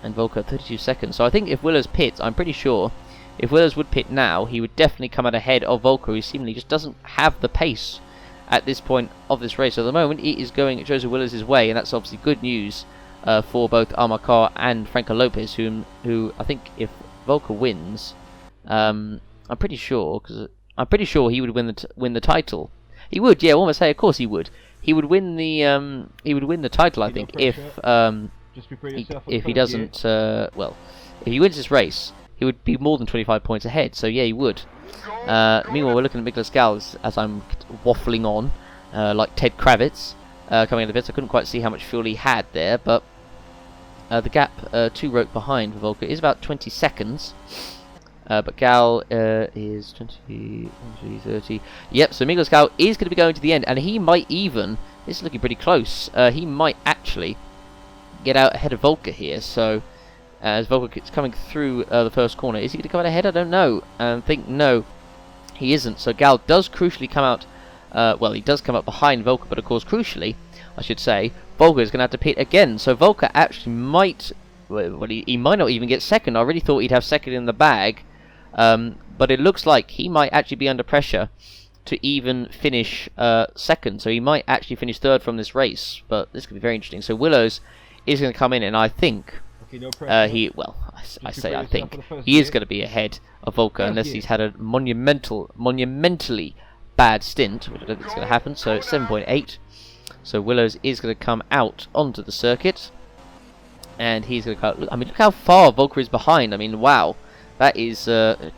and Volker 32 seconds. So I think if Willows pits, I'm pretty sure if Willows would pit now, he would definitely come out ahead of Volker, who seemingly just doesn't have the pace at this point of this race. So at the moment, it is going Joseph Willows' way, and that's obviously good news for both Amarcar and Franco Lopez, who I think if Volker wins, I'm pretty sure he would win the title. He would, yeah. I almost say, of course he would. He would win the title, I think, if he doesn't. Well, if he wins this race, he would be more than 25 points ahead. So yeah, he would. Meanwhile, we're looking at Miklas Gals as I'm waffling on, like Ted Kravitz coming in the pits. I couldn't quite see how much fuel he had there, but the gap 2 rope behind for Volker is about 20 seconds. But Gal is 20, 30. Yep, so Miglas Gal is going to be going to the end, and he might even, this is looking pretty close, he might actually get out ahead of Volker here. So as Volker is coming through the first corner, is he going to come out ahead? I don't know. I think no, he isn't. So Gal does crucially come out, well, he does come up behind Volker, but of course, crucially, I should say, Volker is going to have to pit again. So Volker actually might, well, he might not even get second. I really thought he'd have second in the bag. But it looks like he might actually be under pressure to even finish second, so he might actually finish third from this race. But this could be very interesting. So Willows is going to come in, and I think I think he is going to be ahead of Volker unless he's had a monumentally bad stint, which I don't think is going to happen. So it's 7.8. So Willows is going to come out onto the circuit, and he's going to come. I mean, look how far Volker is behind. I mean, wow. That is, I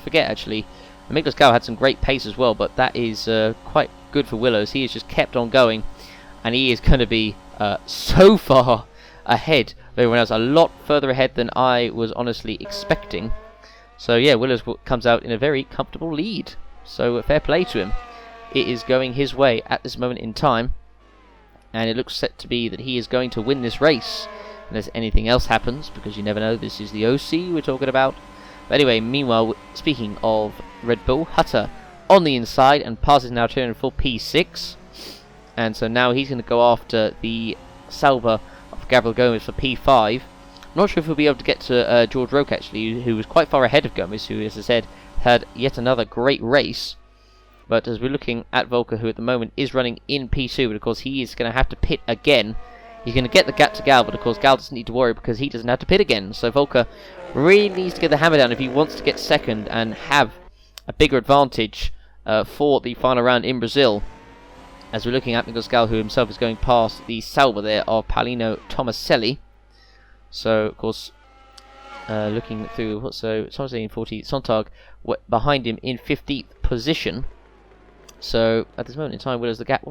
forget actually, Miklas Gal had some great pace as well, but that is quite good for Willows. He has just kept on going, and he is going to be so far ahead of everyone else, a lot further ahead than I was honestly expecting. So yeah, Willows comes out in a very comfortable lead, so fair play to him. It is going his way at this moment in time, and it looks set to be that he is going to win this race. Unless anything else happens, because you never know. This is the OC we're talking about. But anyway, meanwhile, speaking of Red Bull, Hutter on the inside and passes now turning for P6. And so now he's going to go after the Sauber of Gabriel Gomez for P5. I'm not sure if he'll be able to get to George Roque, actually, who was quite far ahead of Gomez, who, as I said, had yet another great race. But as we're looking at Volker, who at the moment is running in P2, but of course he is going to have to pit again. He's going to get the gap to Gal, but of course Gal doesn't need to worry because he doesn't have to pit again. So Volker really needs to get the hammer down if he wants to get second and have a bigger advantage for the final round in Brazil. As we're looking at Nicolas Gal, who himself is going past the Sauber there of Paulino Tomaselli. So, of course, looking through, so Tomaselli in 14th, Sontag behind him in 15th position. So, at this moment in time, what's the gap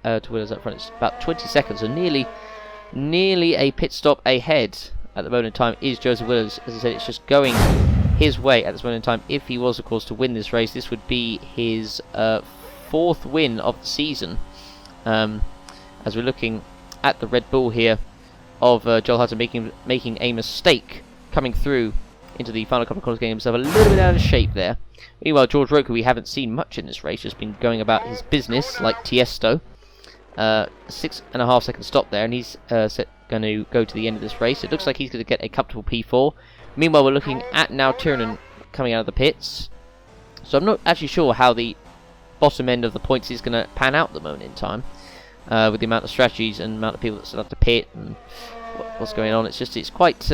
to Willows up front? It's about 20 seconds, so nearly a pit stop ahead at the moment in time is Joseph Willows. As I said, it's just going his way at this moment in time. If he was, of course, to win this race, this would be his 4th win of the season. As we're looking at the Red Bull here of Joel Hutter making a mistake coming through into the final couple of corners, getting himself a little bit out of shape there. Meanwhile, George Roque, who we haven't seen much in this race, has been going about his business like Tiesto. 6.5 second stop there, and he's going to go to the end of this race. It looks like he's going to get a comfortable P4. Meanwhile, we're looking at now Tiernan coming out of the pits. So I'm not actually sure how the bottom end of the points is going to pan out at the moment in time, with the amount of strategies and amount of people that still have to pit and what's going on. It's quite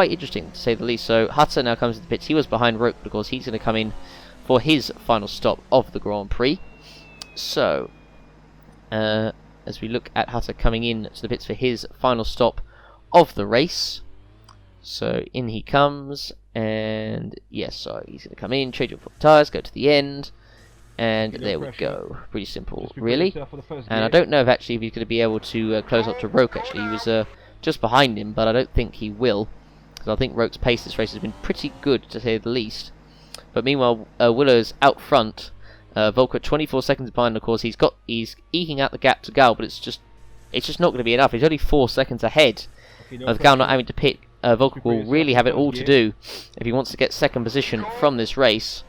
interesting to say the least. So Hutter now comes to the pits. He was behind Roque because he's going to come in for his final stop of the Grand Prix. So as we look at Hutter coming in to the pits for his final stop of the race. So in he comes, and yes, so he's going to come in, change up for the tyres, go to the end, and there we go. Pretty simple, really. And I don't know if he's going to be able to close up to Roque. Actually, he was just behind him, but I don't think he will, because I think Roque's pace this race has been pretty good, to say the least. But meanwhile, Willow's out front. Volker 24 seconds behind. Of course, he's eking out the gap to Gal, but it's just not going to be enough. He's only 4 seconds ahead of Gal not having to pit. Volker will really have it all to do if he wants to get second position from this race.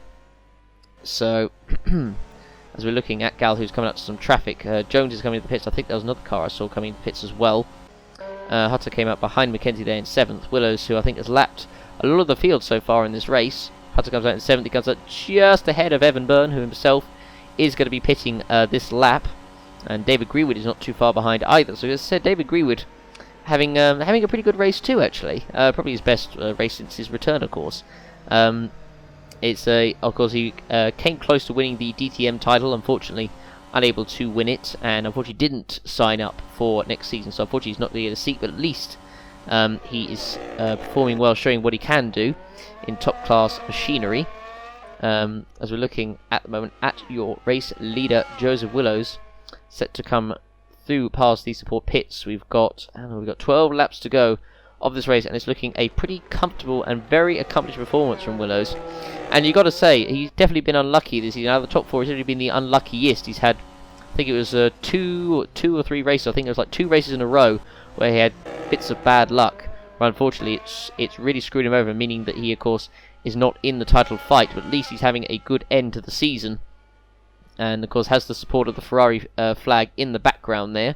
So, as we're looking at Gal, who's coming up to some traffic, Jones is coming to the pits. I think there was another car I saw coming to the pits as well. Hutter came out behind Mackenzie there in 7th. Willows, who I think has lapped a lot of the field so far in this race. Hutter comes out in 7th. He comes out just ahead of Evan Byrne, who himself is going to be pitting this lap. And David Greenwood is not too far behind either. So as I said, David Greenwood having a pretty good race too, actually. Probably his best race since his return, of course. Of course, he came close to winning the DTM title, unfortunately unable to win it, and unfortunately didn't sign up for next season, so unfortunately he's not going to get a seat, but at least he is performing well, showing what he can do in top class machinery. As we're looking at the moment at your race leader, Joseph Willows, set to come through past the support pits. We've got 12 laps to go of this race, and it's looking a pretty comfortable and very accomplished performance from Willows. And you've got to say, he's definitely been unlucky this season. Out of the top 4, he's only been the unluckiest. He's had, I think it was two or three races. I think it was like 2 races in a row where he had bits of bad luck. But unfortunately, it's really screwed him over, meaning that he, of course, is not in the title fight. But at least he's having a good end to the season, and of course has the support of the Ferrari flag in the background there.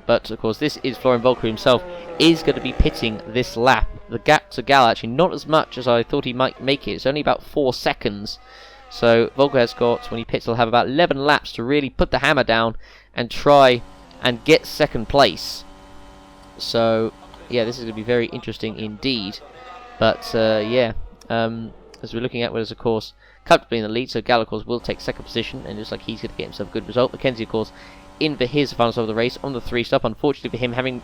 But of course, this is Florian Volker himself is going to be pitting this lap. The gap to Gal actually not as much as I thought he might make it. It's only about 4 seconds. So Volker has got, when he pits, he'll have about 11 laps to really put the hammer down and try and get second place. So yeah, this is going to be very interesting indeed. But yeah, as we're looking at Willows, of course, comfortably in the lead. So Gal, of course, will take second position, and it looks like he's going to get himself a good result. Mackenzie, of course, in for his final stop of the race on the 3 stop. Unfortunately for him, having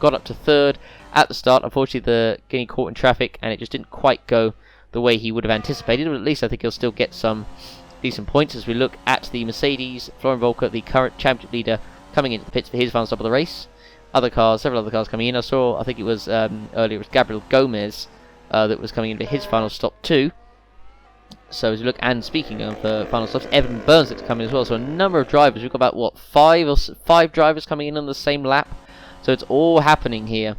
got up to 3rd at the start, unfortunately getting caught in traffic, and it just didn't quite go the way he would have anticipated. But at least I think he'll still get some decent points. As we look at the Mercedes, Florian Volker, the current championship leader, coming into the pits for his final stop of the race. Several other cars coming in. I think it was earlier, it was Gabriel Gomez that was coming in for his final stop too. So as we look, and speaking of final stops, Evan Burns to come in as well. So a number of drivers. We've got about 5 drivers coming in on the same lap. So it's all happening here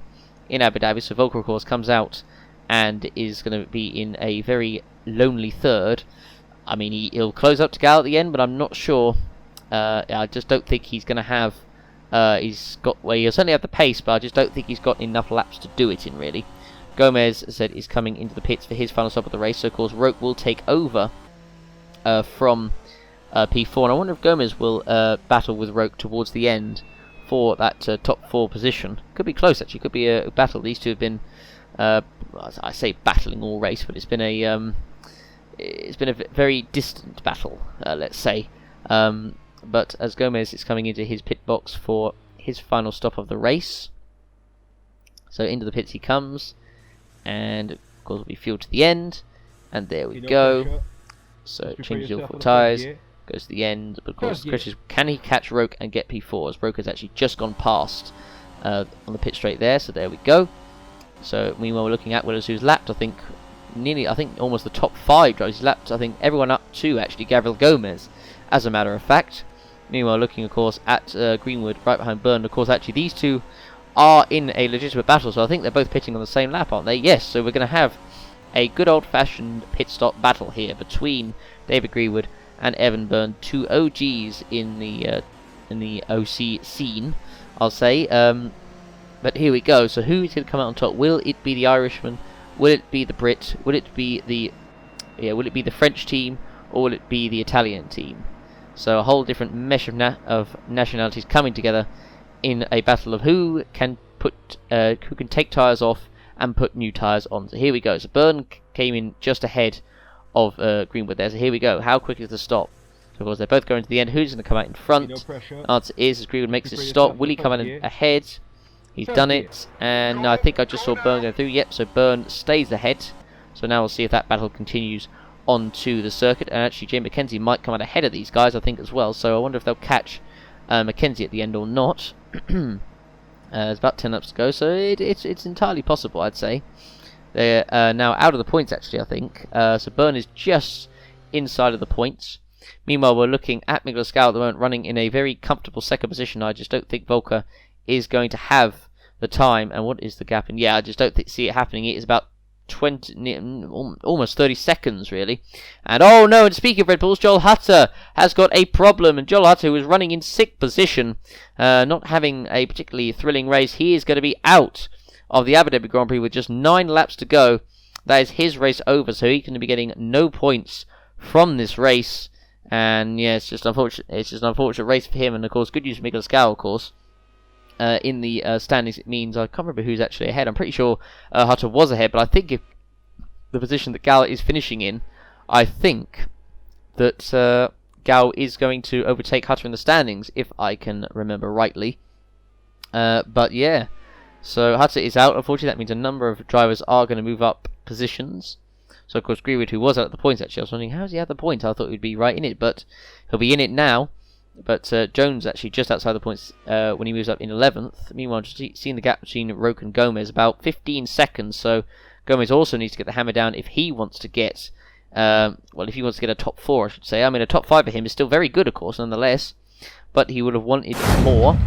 in Abu Dhabi. So Volker, of course, comes out and is going to be in a very lonely third. I mean, he'll close up to Gal at the end, but I'm not sure. I just don't think he's going to have... he'll certainly have the pace, but I just don't think he's got enough laps to do it in, really. Gomez, as I said, is coming into the pits for his final stop of the race, so of course Roque will take over from P4, and I wonder if Gomez will battle with Roque towards the end for that top 4 position. Could be close, actually. Could be a battle. These two have been, I say battling all race, but it's been a very distant battle, let's say. But as Gomez is coming into his pit box for his final stop of the race, so into the pits he comes, and of course will be fueled to the end, and there we go. So changes oil for tyres, goes to the end, but of course the question is, can he catch Roque and get P4, as Roque has actually just gone past on the pit straight there, so there we go. So meanwhile we're looking at Willis, who's lapped, I think almost the top 5 drivers. He's lapped, I think, everyone up to actually Gabriel Gomez, as a matter of fact. Meanwhile looking of course at Greenwood right behind Byrne. Of course actually these two are in a legitimate battle, so I think they're both pitting on the same lap, aren't they? Yes, so we're going to have a good old-fashioned pit stop battle here between David Greenwood and Evan Byrne, 2 OGs in the OC scene, I'll say. But here we go. So who's going to come out on top? Will it be the Irishman? Will it be the Brit? Will it be the French team, or will it be the Italian team? So a whole different mesh of nationalities coming together in a battle of who can take tyres off and put new tyres on. So here we go. So Byrne came in just ahead of Greenwood there. So here we go. How quick is the stop? So of course they're both going to the end. Who's going to come out in front? Answer is, as Greenwood makes his stop, will he come in ahead? He's done it, and I think I just saw Byrne go through. Yep, so Byrne stays ahead. So now we'll see if that battle continues onto the circuit. And actually Jay McKenzie might come out ahead of these guys, I think, as well. So I wonder if they'll catch McKenzie at the end or not. There's about 10 laps to go, so it's entirely possible, I'd say. They're now out of the points, actually, I think. So Byrne is just inside of the points. Meanwhile, we're looking at Miguel Scow at the moment, running in a very comfortable second position. I just don't think Volker is going to have the time. And what is the gap? And yeah, I just don't see it happening. It is about 20, almost 30 seconds, really. And oh no, and speaking of Red Bulls, Joel Hutter has got a problem. And Joel Hutter, who was running in 6th position, not having a particularly thrilling race, he is going to be out of the Abu Dhabi Grand Prix with just 9 laps to go. That is his race over, so he's going to be getting no points from this race. And yeah, it's just unfortunate. It's just an unfortunate race for him. And of course, good news for Miguel Scow, of course. In the standings, it means I can't remember who's actually ahead. I'm pretty sure Hutter was ahead, but I think if the position that Gal is finishing in, I think that Gal is going to overtake Hutter in the standings, if I can remember rightly. But yeah, so Hutter is out. Unfortunately, that means a number of drivers are going to move up positions. So of course Greenwood, who was out at the points, actually, I was wondering how's he at the points. I thought he'd be right in it, but he'll be in it now. But Jones actually just outside the points when he moves up in 11th. Meanwhile, just seeing the gap between Roque and Gomez, about 15 seconds. So Gomez also needs to get the hammer down if he wants to get, if he wants to get a top 4, I should say. I mean, a top 5 for him is still very good, of course, nonetheless. But he would have wanted more.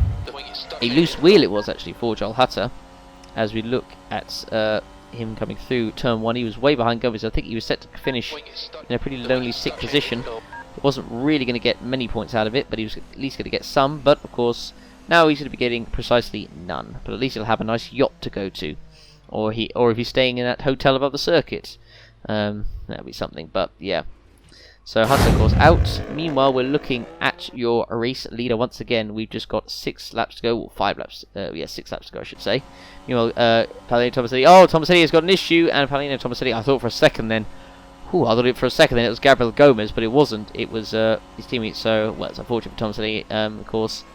A loose wheel it was, actually, for Joel Hutter. As we look at him coming through turn 1, he was way behind Gomez. I think he was set to finish in a pretty lonely 6th position. Wasn't really going to get many points out of it, but he was at least going to get some. But of course, now he's going to be getting precisely none. But at least he'll have a nice yacht to go to, or if he's staying in that hotel above the circuit, that'd be something. But yeah, so Hutter, of course, out. Meanwhile, we're looking at your race leader once again. We've just got 6 laps to go, or 5 laps. 6 laps to go, I should say. Meanwhile, Palino Tomaselli. Oh, Tomaselli has got an issue, and Palino Tomaselli. I thought for a second then. I thought it for a second then it was Gabriel Gomez, but it wasn't. It was his teammate. So, well, it's unfortunate for Tomaselli, of course.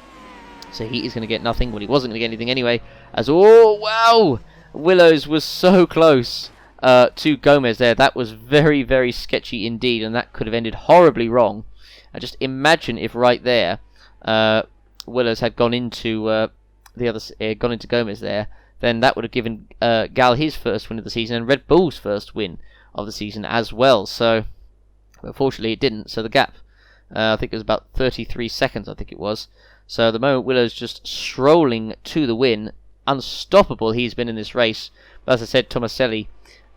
So he is going to get nothing. Well, he wasn't going to get anything anyway. Oh, wow! Willows was so close to Gomez there. That was very, very sketchy indeed, and that could have ended horribly wrong. Just imagine if right there Willows had gone into gone into Gomez there. Then that would have given Gal his first win of the season and Red Bull's first win of the season as well. So unfortunately it didn't. So the gap, I think it was about 33 seconds, I think it was. So at the moment Willow's just strolling to the win. Unstoppable he's been in this race. But as I said, Tomaselli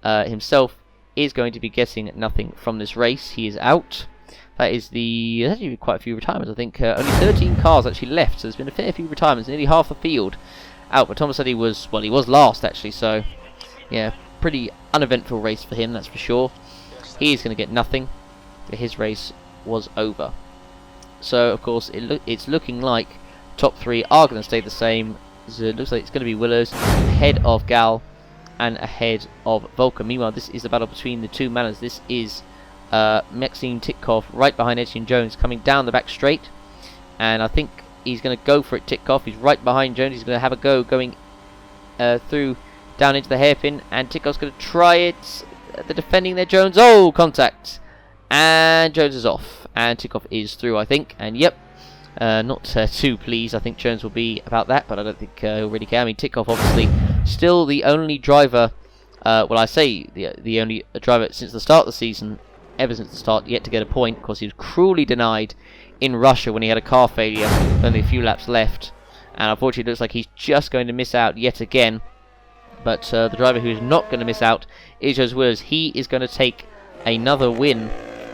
himself is going to be getting nothing from this race. He is out. That is there's actually quite a few retirements. I think only 13 cars actually left, so there's been a fair few retirements, nearly half the field out. But Thomas said he was last actually, so yeah, pretty uneventful race for him, that's for sure. He is going to get nothing. His race was over. So of course it's looking like top 3 are going to stay the same. So it looks like it's going to be Willows ahead of Gal and ahead of Volker. Meanwhile, this is the battle between the two Manners. This is Maxime Titkov right behind Etienne Jones coming down the back straight, and I think he's going to go for it. Titkov, he's right behind Jones. He's going to have a go going through down into the hairpin, and Titkov's going to try it. The defending there, Jones. Oh, contact, and Jones is off, and Titkov is through, I think. And yep, not too pleased. I think Jones will be about that, but I don't think he'll really care. I mean, Titkov obviously still the only driver. Well, I say the only driver since the start of the season, ever since the start, yet to get a point. Of course, he was cruelly denied in Russia when he had a car failure, only a few laps left, and unfortunately it looks like he's just going to miss out yet again. But the driver who is not going to miss out is Jose Williams. He is going to take another win,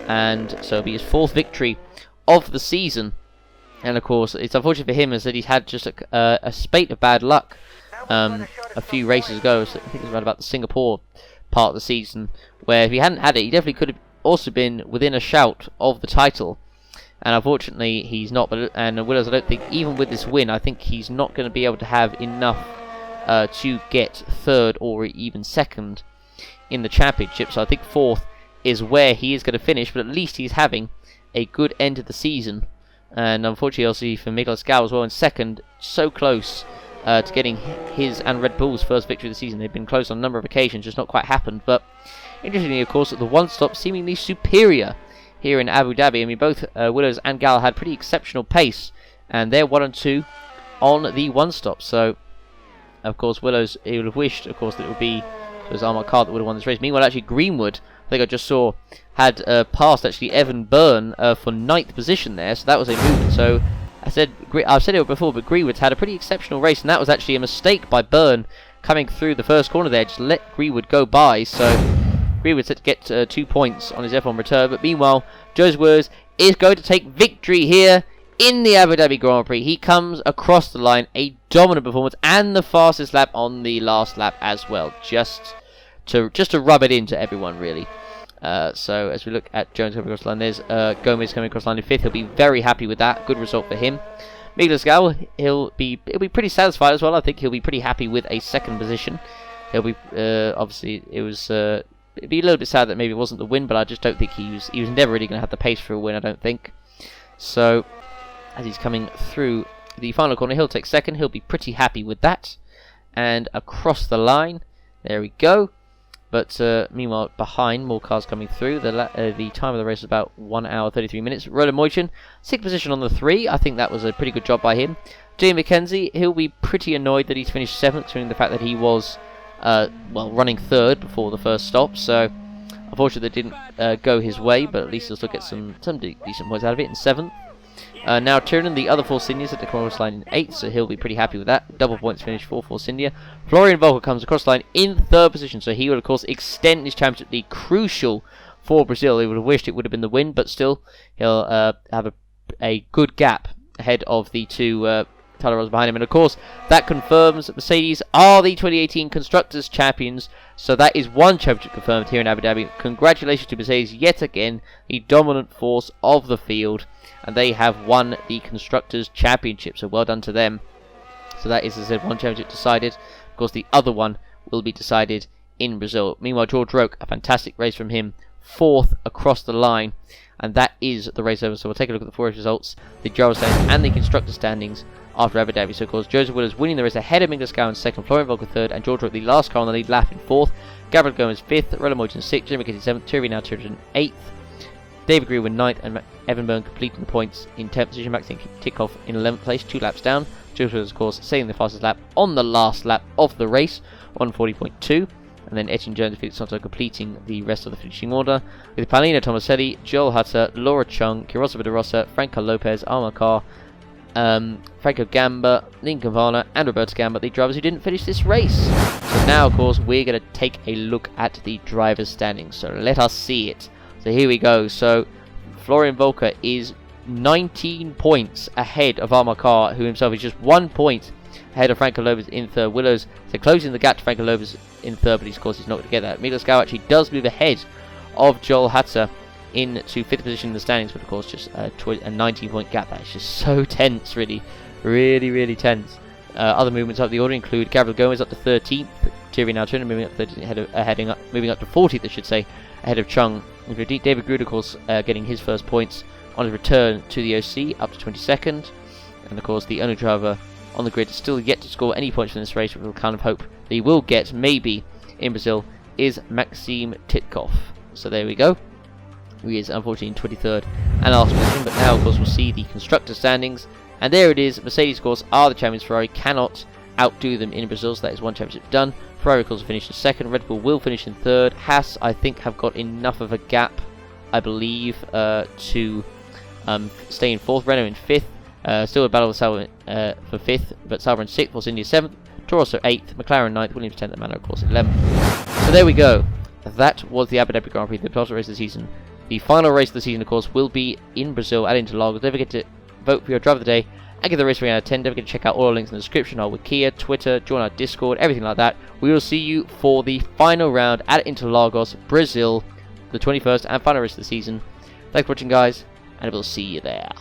and so it'll be his 4th victory of the season. And of course, it's unfortunate for him is that he's had just a spate of bad luck a few races ago. So I think it was around about the Singapore part of the season, where if he hadn't had it, he definitely could have also been within a shout of the title. And unfortunately, he's not. And Willows, I don't think, even with this win, I think he's not going to be able to have enough to get 3rd or even 2nd in the championship. So I think 4th is where he is going to finish, but at least he's having a good end of the season. And unfortunately, also for Miguel Scow as well in 2nd, so close to getting his and Red Bull's first victory of the season. They've been close on a number of occasions, just not quite happened. But interestingly, of course, the one-stop seemingly superior here in Abu Dhabi. I mean, both Willows and Gal had pretty exceptional pace, and they're 1 and 2 on the one-stop. So, of course, Willows, he would have wished, of course, that it would be his Armagh car that would have won this race. Meanwhile, actually, Greenwood, I think I just saw, had passed actually Evan Byrne for 9th position there, so that was a movement. So I've said it before, but Greenwood's had a pretty exceptional race, and that was actually a mistake by Byrne coming through the first corner there. Just let Greenwood go by. So Greenwood set to get 2 points on his F1 return. But meanwhile, Jose Williams is going to take victory here in the Abu Dhabi Grand Prix. He comes across the line, a dominant performance, and the fastest lap on the last lap as well. Just to rub it into everyone, really. So as we look at Jones coming across the line, there's Gomez coming across the line in 5th. He'll be very happy with that. Good result for him. Miguel Scow, he'll be pretty satisfied as well. I think he'll be pretty happy with a 2nd position. He'll be obviously it'd be a little bit sad that maybe it wasn't the win, but I just don't think he was never really going to have the pace for a win, I don't think. So as he's coming through the final corner, he'll take 2nd. He'll be pretty happy with that. And across the line, there we go. But meanwhile, behind, more cars coming through. The time of the race is about 1 hour 33 minutes. Roland Moichin, 6th position on the 3. I think that was a pretty good job by him. Jay McKenzie, he'll be pretty annoyed that he's finished 7th, considering the fact that he was running 3rd before the first stop. So unfortunately, it didn't go his way, but at least he'll still get some decent points out of it in 7th. Now Tiernan, the other Force Indians, at the cross line in 8th, so he'll be pretty happy with that. Double points finish for Force India. Florian Volker comes across the line in 3rd position, so he will of course extend his championship lead, crucial for Brazil. He would have wished it would have been the win, but still he'll have a good gap ahead of the two Talaros behind him. And of course, that confirms that Mercedes are the 2018 Constructors Champions. So that is one championship confirmed here in Abu Dhabi. Congratulations to Mercedes yet again, the dominant force of the field. And they have won the Constructors Championship. So well done to them. So that is, as I said, one championship decided. Of course, the other one will be decided in Brazil. Meanwhile, George Roque, a fantastic race from him. 4th across the line. And that is the race over. So we'll take a look at the 4 race results, the driver standings and the constructor standings after Abu Dhabi. So of course, Joseph Williams winning the race ahead of Miguel Scow in 2nd, Florian Volker 3rd, and George Roque, the last car on the lead lap, in 4th. Gabriel Gomez 5th, Roland Moichin 6th, Jimmy McKenzie 7th, Thierry now 8th, David Greenwood 9th, and Evan Byrne completing the points in 10th position. Maxime Titkov in 11th place, 2 laps down. Joseph Williams, of course, setting the fastest lap on the last lap of the race, 1:40.2. And then Etienne Jones and Felix Soto completing the rest of the finishing order, with Paulino Tomaselli, Joel Hutter, Laura Chung, Kirosa Vidarosa, Franco Lopez, Almar Carr, Franco Gamba, Lincoln Varner, and Roberto Gamba, the drivers who didn't finish this race. So now, of course, we're going to take a look at the driver's standings. So let us see it. So here we go. So Florian Volker is 19 points ahead of Armar Carr, who himself is just 1 point ahead of Franco Lopez in third. Willows, so closing the gap to Franco Lopez in third, but of course he's not going to get that. Miguel Scow actually does move ahead of Joel Hatzer into 5th position in the standings, but of course just a 19-point gap. That is just so tense, really, really tense. Other movements up the order include Gabriel Gomez up to 13th, Thierry Nautron moving up to 13th, moving up to 40th, I should say, ahead of Chung. David Grude, of course, getting his first points on his return to the OC, up to 22nd, and of course the only driver on the grid still yet to score any points from this race, which we'll kind of hope that he will get maybe in Brazil, is Maxim Titkov. So there we go. He is unfortunately in 23rd and last position, but now of course we'll see the constructor standings, and there it is. Mercedes of course are the champions. Ferrari cannot outdo them in Brazil, so that is one championship done. Ferrari of course will finish in 2nd, Red Bull will finish in 3rd. Haas I think have got enough of a gap, I believe, to stay in 4th. Renault in 5th, still a battle with Sauber for 5th, but Sauber in 6th, Force India 7th, Toro also 8th, McLaren 9th, Williams 10th, and Manor of course 11th. So there we go. That was the Abu Dhabi Grand Prix, the penultimate race of the season. The final race of the season, of course, will be in Brazil at Interlagos. Don't forget to vote for your driver of the day and give the race rating out of 10. Don't forget to check out all our links in the description, our Wikia, Twitter, join our Discord, everything like that. We will see you for the final round at Interlagos, Brazil, the 21st and final race of the season. Thanks for watching, guys, and we'll see you there.